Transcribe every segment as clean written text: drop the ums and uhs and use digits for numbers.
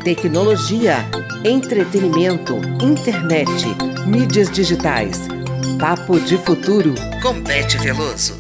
Tecnologia, entretenimento, internet, mídias digitais. Papo de Futuro com Beth Veloso.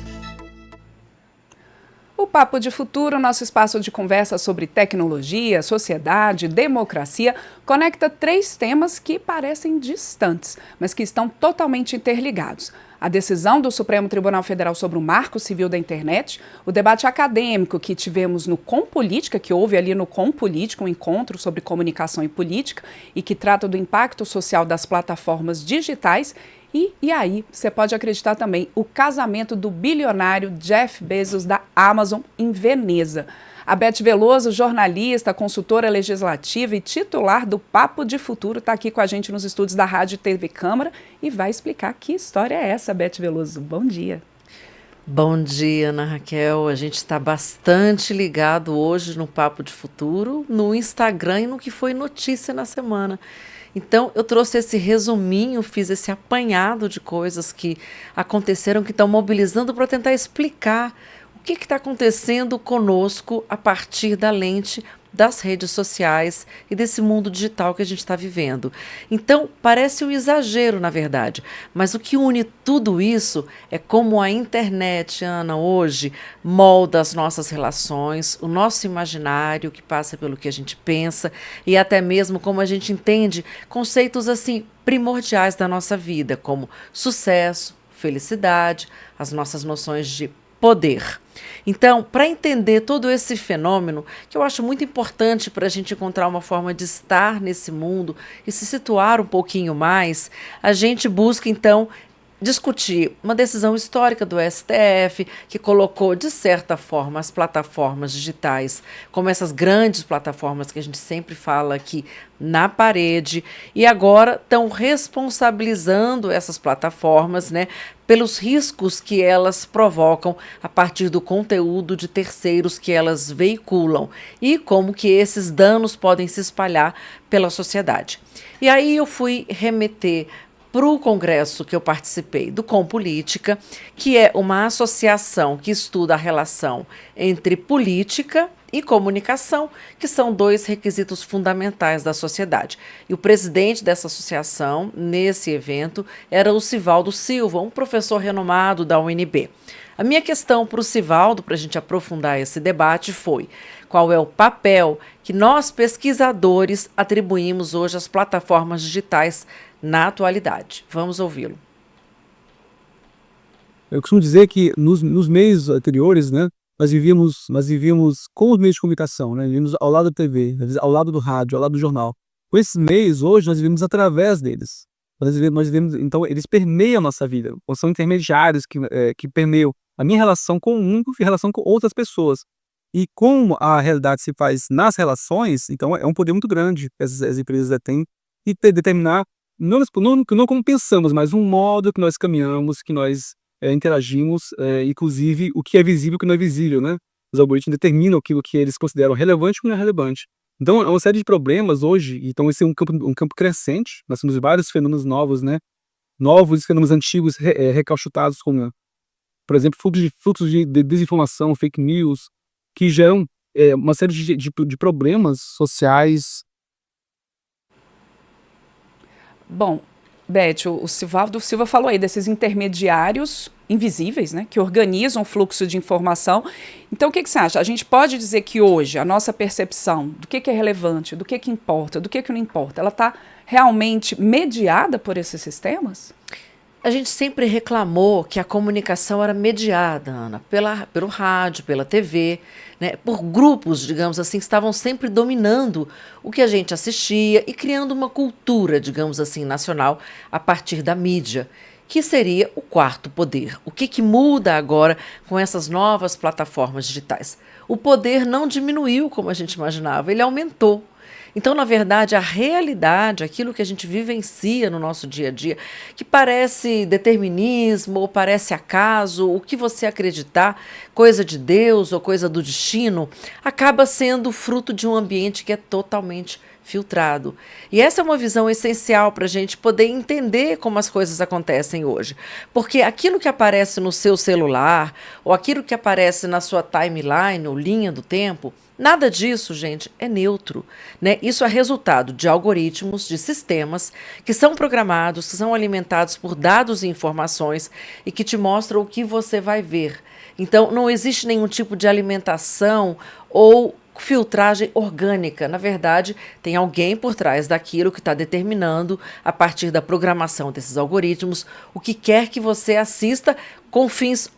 O Papo de Futuro, nosso espaço de conversa sobre tecnologia, sociedade, democracia, conecta três temas que parecem distantes, mas que estão totalmente interligados. A decisão do Supremo Tribunal Federal sobre o Marco Civil da Internet, o debate acadêmico que tivemos no Compolítica, que houve ali no Compolítica, um encontro sobre comunicação e política, e que trata do impacto social das plataformas digitais. E aí, você pode acreditar também, o casamento do bilionário Jeff Bezos da Amazon em Veneza. A Beth Veloso, jornalista, consultora legislativa e titular do Papo de Futuro, está aqui com a gente nos estúdios da Rádio TV Câmara e vai explicar que história é essa, Beth Veloso. Bom dia. Bom dia, Ana Raquel. A gente está bastante ligado hoje no Papo de Futuro, no Instagram e no que foi notícia na semana. Então, eu trouxe esse resuminho, fiz esse apanhado de coisas que aconteceram, que estão mobilizando para tentar explicar o que está acontecendo conosco a partir da lente das redes sociais e desse mundo digital que a gente está vivendo. Então, parece um exagero, na verdade, mas o que une tudo isso é como a internet, Ana, hoje molda as nossas relações, o nosso imaginário que passa pelo que a gente pensa e até mesmo como a gente entende conceitos assim primordiais da nossa vida, como sucesso, felicidade, as nossas noções de poder. Então, para entender todo esse fenômeno, que eu acho muito importante para a gente encontrar uma forma de estar nesse mundo e se situar um pouquinho mais, a gente busca, então, discutir uma decisão histórica do STF que colocou, de certa forma, as plataformas digitais como essas grandes plataformas que a gente sempre fala aqui na parede e agora estão responsabilizando essas plataformas, né, pelos riscos que elas provocam a partir do conteúdo de terceiros que elas veiculam e como que esses danos podem se espalhar pela sociedade. E aí eu fui remeter para o congresso que eu participei do Compolítica, que é uma associação que estuda a relação entre política e comunicação, que são dois requisitos fundamentais da sociedade. E o presidente dessa associação, nesse evento, era o Sivaldo Silva, um professor renomado da UNB. A minha questão para o Sivaldo, para a gente aprofundar esse debate, foi: qual é o papel que nós, pesquisadores, atribuímos hoje às plataformas digitais na atualidade? Vamos ouvi-lo. Eu costumo dizer que nos meios anteriores, né, nós vivíamos com os meios de comunicação, né, vivíamos ao lado da TV, ao lado do rádio, ao lado do jornal. Com esses meios, hoje, nós vivemos através deles. Então, eles permeiam a nossa vida, ou são intermediários que permeiam a minha relação com o mundo e a relação com outras pessoas. E como a realidade se faz nas relações, então é um poder muito grande que as empresas têm e determinar, não como pensamos, mas um modo que nós caminhamos, que nós interagimos, inclusive o que é visível e o que não é visível, né? Os algoritmos determinam aquilo que eles consideram relevante e o que não é relevante. Então, é uma série de problemas hoje, então esse é um campo crescente. Nós temos vários fenômenos novos, né? Novos fenômenos antigos recauchutados, como, por exemplo, fluxos de desinformação, fake news, que geram uma série de problemas sociais. Bom, Beth, o Sivaldo Silva falou aí desses intermediários invisíveis, né, que organizam o fluxo de informação. Então, o que você acha? A gente pode dizer que hoje a nossa percepção do que é relevante, do que importa, do que não importa, ela está realmente mediada por esses sistemas? A gente sempre reclamou que a comunicação era mediada, Ana, pelo rádio, pela TV, né, por grupos, digamos assim, que estavam sempre dominando o que a gente assistia e criando uma cultura, digamos assim, nacional a partir da mídia, que seria o quarto poder. O que muda agora com essas novas plataformas digitais? O poder não diminuiu como a gente imaginava, ele aumentou. Então, na verdade, a realidade, aquilo que a gente vivencia no nosso dia a dia, que parece determinismo ou parece acaso, o que você acreditar, coisa de Deus ou coisa do destino, acaba sendo fruto de um ambiente que é totalmente filtrado. E essa é uma visão essencial para a gente poder entender como as coisas acontecem hoje. Porque aquilo que aparece no seu celular, ou aquilo que aparece na sua timeline, ou linha do tempo, nada disso, gente, é neutro, né? Isso é resultado de algoritmos, de sistemas que são programados, que são alimentados por dados e informações e que te mostram o que você vai ver. Então, não existe nenhum tipo de alimentação ou filtragem orgânica. Na verdade, tem alguém por trás daquilo que está determinando, a partir da programação desses algoritmos, o que quer que você assista com fins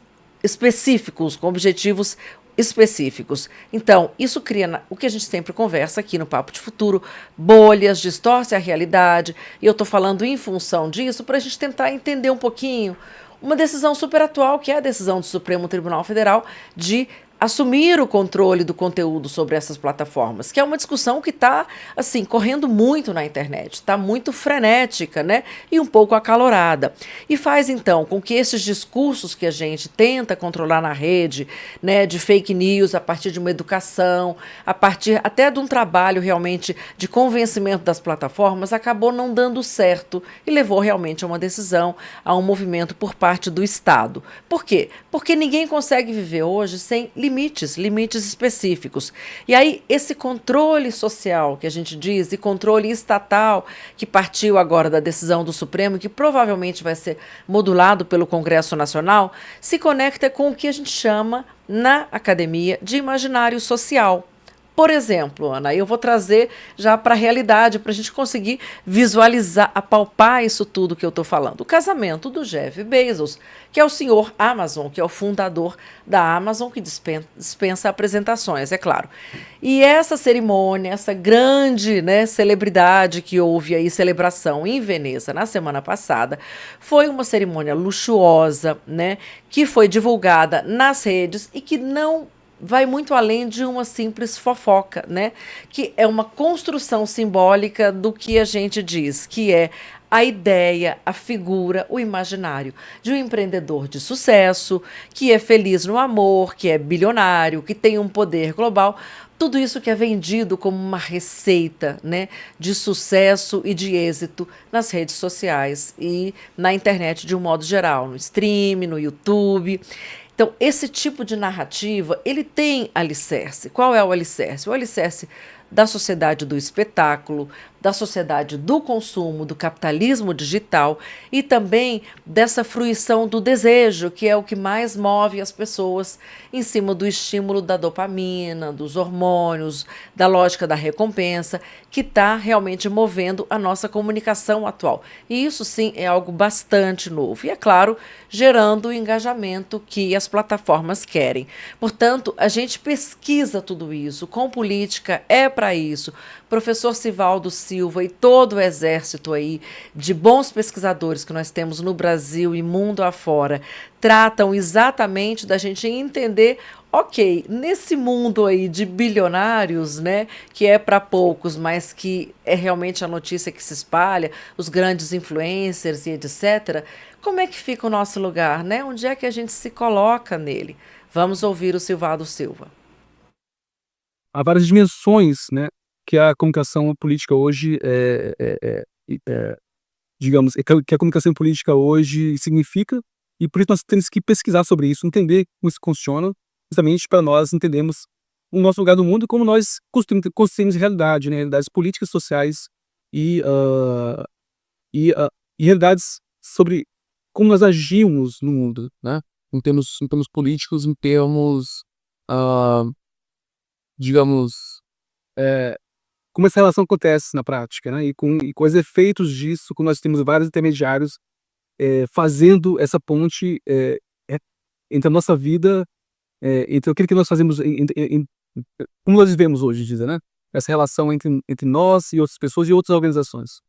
específicos, com objetivos específicos. Então, isso cria o que a gente sempre conversa aqui no Papo de Futuro, bolhas, distorce a realidade, e eu estou falando em função disso para a gente tentar entender um pouquinho uma decisão super atual, que é a decisão do Supremo Tribunal Federal de assumir o controle do conteúdo sobre essas plataformas, que é uma discussão que está, assim, correndo muito na internet, está muito frenética, né, e um pouco acalorada. E faz, então, com que esses discursos que a gente tenta controlar na rede, né, de fake news, a partir de uma educação, a partir até de um trabalho realmente de convencimento das plataformas, acabou não dando certo e levou realmente a uma decisão, a um movimento por parte do Estado. Por quê? Porque ninguém consegue viver hoje sem limites específicos. E aí, esse controle social que a gente diz, e controle estatal, que partiu agora da decisão do Supremo, que provavelmente vai ser modulado pelo Congresso Nacional, se conecta com o que a gente chama, na academia, de imaginário social. Por exemplo, Ana, eu vou trazer já para a realidade, para a gente conseguir visualizar, apalpar isso tudo que eu estou falando. O casamento do Jeff Bezos, que é o senhor Amazon, que é o fundador da Amazon, que dispensa apresentações, é claro. E essa cerimônia, essa grande, né, celebridade que houve aí, celebração em Veneza na semana passada, foi uma cerimônia luxuosa, né, que foi divulgada nas redes e que não vai muito além de uma simples fofoca, né? Que é uma construção simbólica do que a gente diz, que é a ideia, a figura, o imaginário de um empreendedor de sucesso, que é feliz no amor, que é bilionário, que tem um poder global. Tudo isso que é vendido como uma receita, né, de sucesso e de êxito nas redes sociais e na internet de um modo geral, no stream, no YouTube. Então, esse tipo de narrativa, ele tem alicerce. Qual é o alicerce? O alicerce da sociedade do espetáculo, da sociedade do consumo, do capitalismo digital e também dessa fruição do desejo, que é o que mais move as pessoas em cima do estímulo da dopamina, dos hormônios, da lógica da recompensa, que está realmente movendo a nossa comunicação atual. E isso, sim, é algo bastante novo. E, é claro, gerando o engajamento que as plataformas querem. Portanto, a gente pesquisa tudo isso, com política é para isso. Professor Sivaldo Silva e todo o exército aí de bons pesquisadores que nós temos no Brasil e mundo afora tratam exatamente da gente entender, ok, nesse mundo aí de bilionários, né, que é para poucos, mas que é realmente a notícia que se espalha, os grandes influencers e etc., como é que fica o nosso lugar, né? Onde é que a gente se coloca nele? Vamos ouvir o Sivaldo Silva. Há várias dimensões, né, que a comunicação política hoje digamos, que a comunicação política hoje significa, e por isso nós temos que pesquisar sobre isso, entender como isso funciona, justamente para nós entendermos o nosso lugar no mundo e como nós construímos realidade, né, realidades políticas, sociais e, e realidades sobre como nós agimos no mundo, né, em termos políticos, em termos, digamos, como essa relação acontece na prática, né? E com os efeitos disso, quando nós temos vários intermediários fazendo essa ponte entre a nossa vida, entre aquilo que nós fazemos, como nós vivemos hoje, dizem, né? Essa relação entre nós e outras pessoas e outras organizações.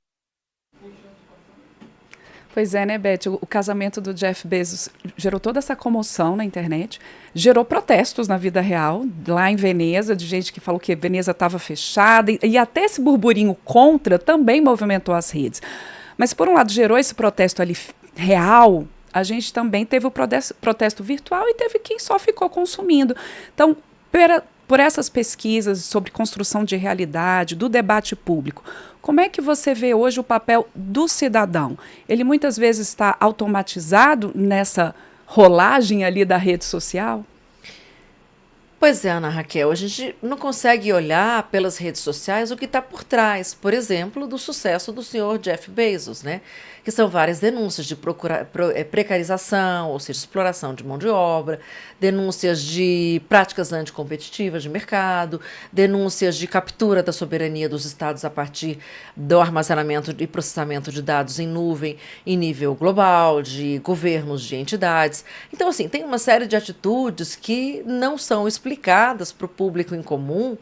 Pois é, né, Beth? O casamento do Jeff Bezos gerou toda essa comoção na internet, gerou protestos na vida real, lá em Veneza, de gente que falou que Veneza estava fechada, e até esse burburinho contra também movimentou as redes. Mas, por um lado, gerou esse protesto ali real, a gente também teve o protesto virtual e teve quem só ficou consumindo. Então, por essas pesquisas sobre construção de realidade, do debate público, como é que você vê hoje o papel do cidadão? Ele muitas vezes está automatizado nessa rolagem ali da rede social? Pois é, Ana Raquel, a gente não consegue olhar pelas redes sociais o que está por trás, por exemplo, do sucesso do senhor Jeff Bezos, né? Que são várias denúncias de precarização, ou seja, exploração de mão de obra, denúncias de práticas anticompetitivas de mercado, denúncias de captura da soberania dos estados a partir do armazenamento e processamento de dados em nuvem em nível global, de governos, de entidades. Então, assim, tem uma série de atitudes que não são explicadas para o público comum,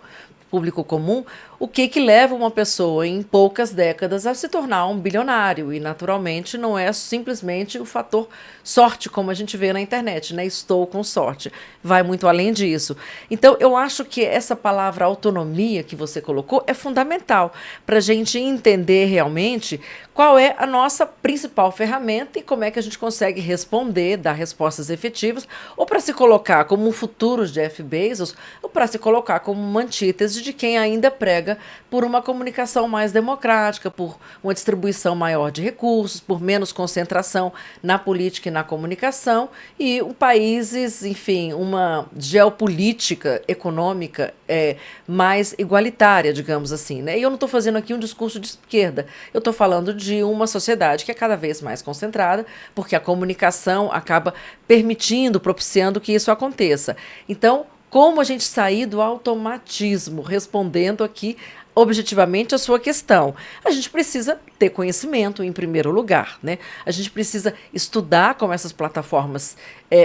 o que leva uma pessoa em poucas décadas a se tornar um bilionário. E, naturalmente, não é simplesmente o fator sorte, como a gente vê na internet, né? Estou com sorte. Vai muito além disso. Então, eu acho que essa palavra autonomia que você colocou é fundamental para a gente entender realmente qual é a nossa principal ferramenta e como é que a gente consegue responder, dar respostas efetivas, ou para se colocar como um futuro Jeff Bezos, ou para se colocar como uma antítese de quem ainda prega por uma comunicação mais democrática, por uma distribuição maior de recursos, por menos concentração na política e na comunicação, e países, enfim, uma geopolítica econômica mais igualitária, digamos assim, né? E eu não estou fazendo aqui um discurso de esquerda, eu estou falando de uma sociedade que é cada vez mais concentrada, porque a comunicação acaba permitindo, propiciando que isso aconteça. Então, como a gente sair do automatismo, respondendo aqui objetivamente a sua questão? A gente precisa ter conhecimento em primeiro lugar, né? A gente precisa estudar como essas plataformas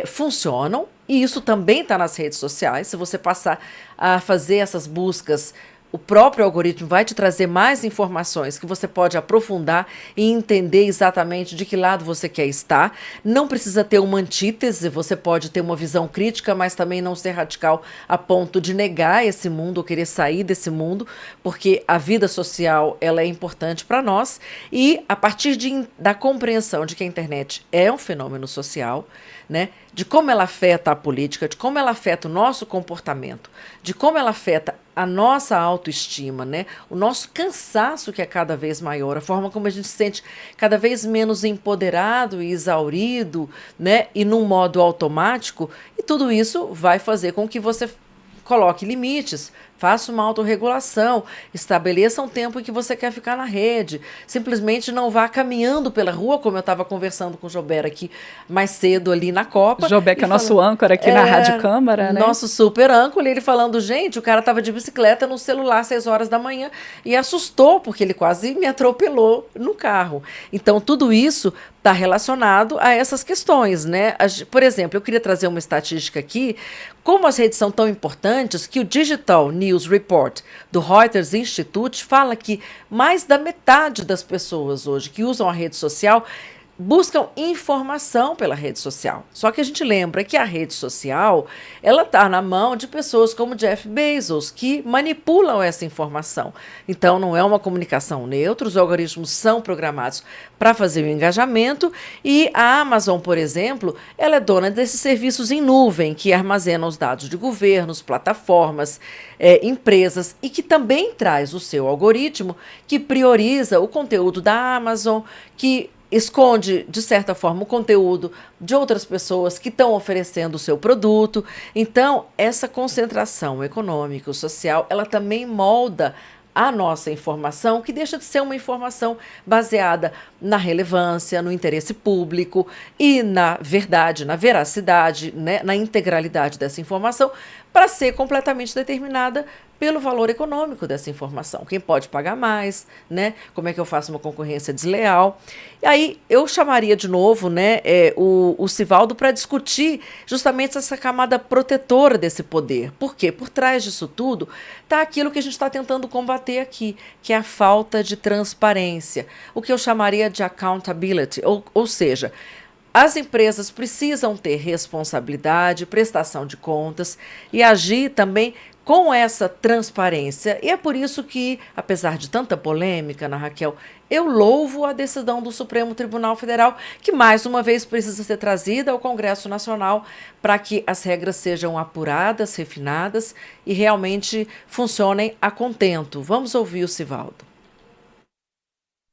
funcionam, e isso também está nas redes sociais. Se você passar a fazer essas buscas, o próprio algoritmo vai te trazer mais informações que você pode aprofundar e entender exatamente de que lado você quer estar. Não precisa ter uma antítese, você pode ter uma visão crítica, mas também não ser radical a ponto de negar esse mundo ou querer sair desse mundo, porque a vida social ela é importante para nós, e a partir da compreensão de que a internet é um fenômeno social, né, de como ela afeta a política, de como ela afeta o nosso comportamento, de como ela afeta a nossa autoestima, né, o nosso cansaço, que é cada vez maior, a forma como a gente se sente cada vez menos empoderado e exaurido, né, e num modo automático, e tudo isso vai fazer com que você coloque limites, faça uma autorregulação, estabeleça um tempo em que você quer ficar na rede, simplesmente não vá caminhando pela rua, como eu estava conversando com o Jober aqui mais cedo ali na Copa. Jober, que é nosso âncora aqui na Rádio Câmara, né? Nosso super âncora, ele falando, gente, o cara estava de bicicleta no celular às 6 horas da manhã e assustou, porque ele quase me atropelou no carro. Então, tudo isso está relacionado a essas questões, né? Por exemplo, eu queria trazer uma estatística aqui, como as redes são tão importantes, que o Digital News Report do Reuters Institute fala que mais da metade das pessoas hoje que usam a rede social buscam informação pela rede social. Só que a gente lembra que a rede social, ela está na mão de pessoas como Jeff Bezos, que manipulam essa informação. Então, não é uma comunicação neutra, os algoritmos são programados para fazer o engajamento, e a Amazon, por exemplo, ela é dona desses serviços em nuvem, que armazenam os dados de governos, plataformas, empresas, e que também traz o seu algoritmo, que prioriza o conteúdo da Amazon, que esconde, de certa forma, o conteúdo de outras pessoas que estão oferecendo o seu produto. Então, essa concentração econômica e social, ela também molda a nossa informação, que deixa de ser uma informação baseada na relevância, no interesse público e na verdade, na veracidade, né, na integralidade dessa informação, para ser completamente determinada pelo valor econômico dessa informação. Quem pode pagar mais, né? Como é que eu faço uma concorrência desleal? E aí eu chamaria de novo, né, o Sivaldo para discutir justamente essa camada protetora desse poder. Por quê? Por trás disso tudo está aquilo que a gente está tentando combater aqui, que é a falta de transparência, o que eu chamaria de accountability, ou seja, as empresas precisam ter responsabilidade, prestação de contas e agir também com essa transparência. E é por isso que, apesar de tanta polêmica, Ana Raquel, eu louvo a decisão do Supremo Tribunal Federal, que mais uma vez precisa ser trazida ao Congresso Nacional para que as regras sejam apuradas, refinadas e realmente funcionem a contento. Vamos ouvir o Sivaldo.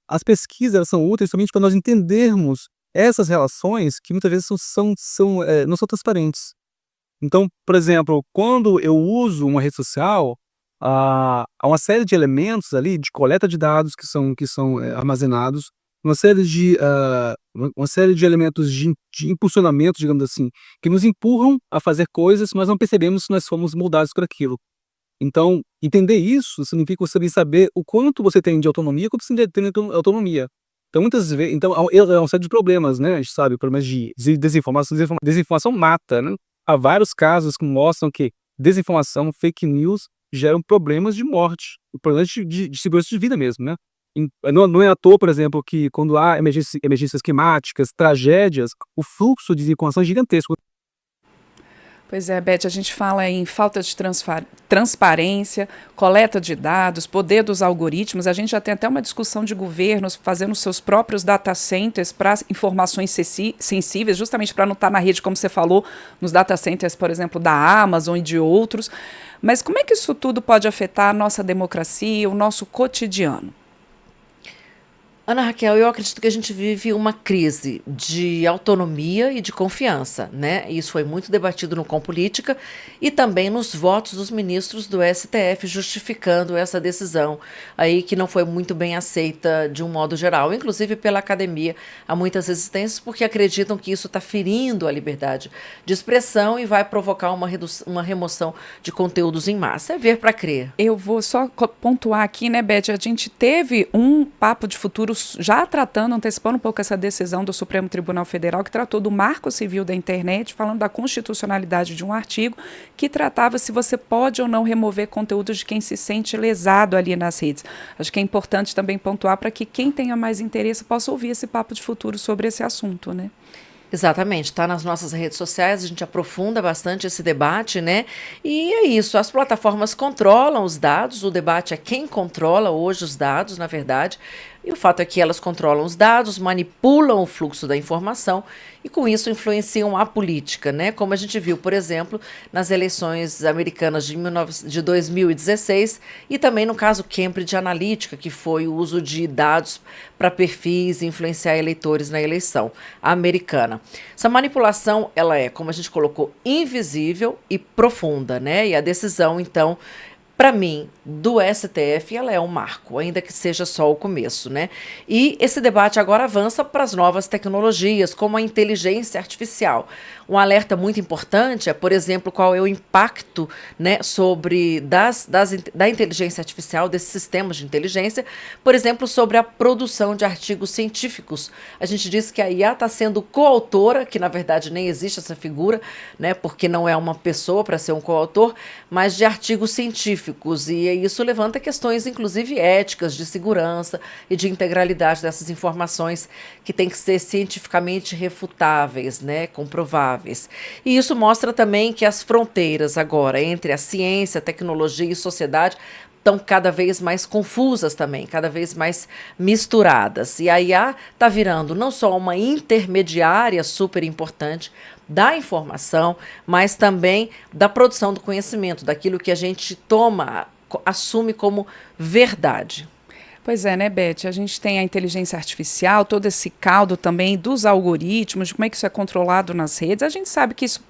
As pesquisas elas são úteis somente para nós entendermos essas relações que muitas vezes não são transparentes. Então, por exemplo, quando eu uso uma rede social, há uma série de elementos ali de coleta de dados que são armazenados, uma série de elementos de impulsionamento, digamos assim, que nos empurram a fazer coisas, mas não percebemos que nós fomos moldados por aquilo. Então, entender isso significa você saber o quanto você tem de autonomia, quanto você tem de autonomia. Então, muitas vezes, então, há uma série de problemas, né? A gente sabe, problemas de desinformação. Desinformação mata, né? Há vários casos que mostram que desinformação, fake news, geram problemas de morte, problemas de segurança de vida mesmo, né? Não é à toa, por exemplo, que quando há emergências climáticas, tragédias, o fluxo de desinformação é gigantesco. Pois é, Beth, a gente fala em falta de transparência, coleta de dados, poder dos algoritmos. A gente já tem até uma discussão de governos fazendo seus próprios data centers para informações sensíveis, justamente para não estar na rede, como você falou, nos data centers, por exemplo, da Amazon e de outros. Mas como é que isso tudo pode afetar a nossa democracia, o nosso cotidiano? Ana Raquel, eu acredito que a gente vive uma crise de autonomia e de confiança, né? Isso foi muito debatido no Compolítica e também nos votos dos ministros do STF justificando essa decisão aí que não foi muito bem aceita de um modo geral, inclusive pela academia. Há muitas resistências porque acreditam que isso está ferindo a liberdade de expressão e vai provocar uma remoção de conteúdos em massa. É ver para crer. Eu vou só pontuar aqui, né, Beth? A gente teve um papo de futuro já antecipando um pouco essa decisão do Supremo Tribunal Federal, que tratou do Marco Civil da Internet, falando da constitucionalidade de um artigo que tratava se você pode ou não remover conteúdo de quem se sente lesado ali nas redes. Acho que é importante também pontuar para que quem tenha mais interesse possa ouvir esse papo de futuro sobre esse assunto, né? Exatamente, está nas nossas redes sociais, a gente aprofunda bastante esse debate, né? E é isso, as plataformas controlam os dados, o debate é quem controla hoje os dados, na verdade, e o fato é que elas controlam os dados, manipulam o fluxo da informação e com isso influenciam a política, né? Como a gente viu, por exemplo, nas eleições americanas de 2016 e também no caso Cambridge Analytica, que foi o uso de dados para perfis e influenciar eleitores na eleição americana. Essa manipulação, ela é, como a gente colocou, invisível e profunda, né? E a decisão, então, para mim, do STF, ela é um marco, ainda que seja só o começo, né? E esse debate agora avança para as novas tecnologias, como a inteligência artificial. Um alerta muito importante é, por exemplo, qual é o impacto, né, da inteligência artificial, desses sistemas de inteligência, por exemplo, sobre a produção de artigos científicos. A gente diz que a IA está sendo coautora, que na verdade nem existe essa figura, né, porque não é uma pessoa para ser um coautor, mas de artigos científicos. E isso levanta questões, inclusive, éticas, de segurança e de integralidade dessas informações que têm que ser cientificamente refutáveis, né, comprováveis. E isso mostra também que as fronteiras agora entre a ciência, tecnologia e sociedade estão cada vez mais confusas também, cada vez mais misturadas. E a IA está virando não só uma intermediária super importante da informação, mas também da produção do conhecimento, daquilo que a gente assume como verdade. Pois é, né, Beth? A gente tem a inteligência artificial, todo esse caldo também dos algoritmos, de como é que isso é controlado nas redes. A gente sabe que isso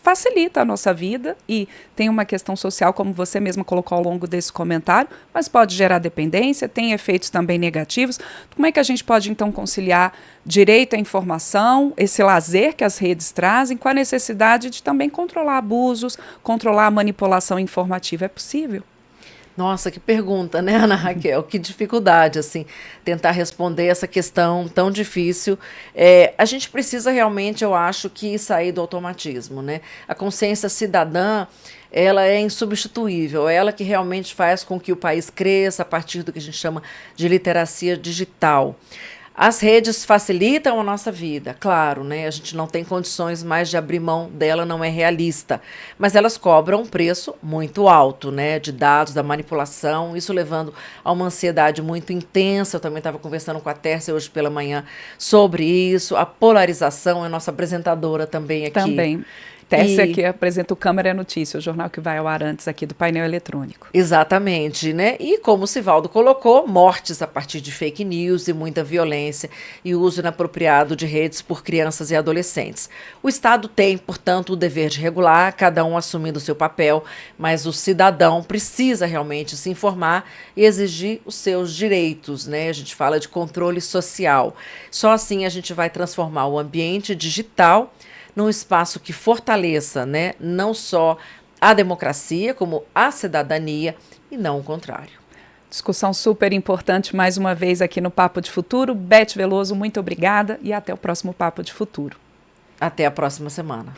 facilita a nossa vida e tem uma questão social, como você mesma colocou ao longo desse comentário, mas pode gerar dependência, tem efeitos também negativos. Como é que a gente pode, então, conciliar direito à informação, esse lazer que as redes trazem, com a necessidade de também controlar abusos, controlar a manipulação informativa? É possível? Nossa, que pergunta, né, Ana Raquel? Que dificuldade, assim, tentar responder essa questão tão difícil. A gente precisa realmente, eu acho, que sair do automatismo, né? A consciência cidadã, ela é insubstituível, é ela que realmente faz com que o país cresça a partir do que a gente chama de literacia digital. As redes facilitam a nossa vida, claro, né? A gente não tem condições mais de abrir mão dela, não é realista. Mas elas cobram um preço muito alto, né? De dados, da manipulação, isso levando a uma ansiedade muito intensa. Eu também estava conversando com a Tércia hoje pela manhã sobre isso. A polarização, é nossa apresentadora também aqui. Também. Tessia, que apresenta o Câmara Notícia, o jornal que vai ao ar antes aqui do painel eletrônico. Exatamente, né? E como o Sivaldo colocou, mortes a partir de fake news e muita violência e uso inapropriado de redes por crianças e adolescentes. O Estado tem, portanto, o dever de regular, cada um assumindo o seu papel, mas o cidadão precisa realmente se informar e exigir os seus direitos, né? A gente fala de controle social. Só assim a gente vai transformar o ambiente digital num espaço que fortaleça, né, não só a democracia, como a cidadania, e não o contrário. Discussão super importante mais uma vez aqui no Papo de Futuro. Beth Veloso, muito obrigada e até o próximo Papo de Futuro. Até a próxima semana.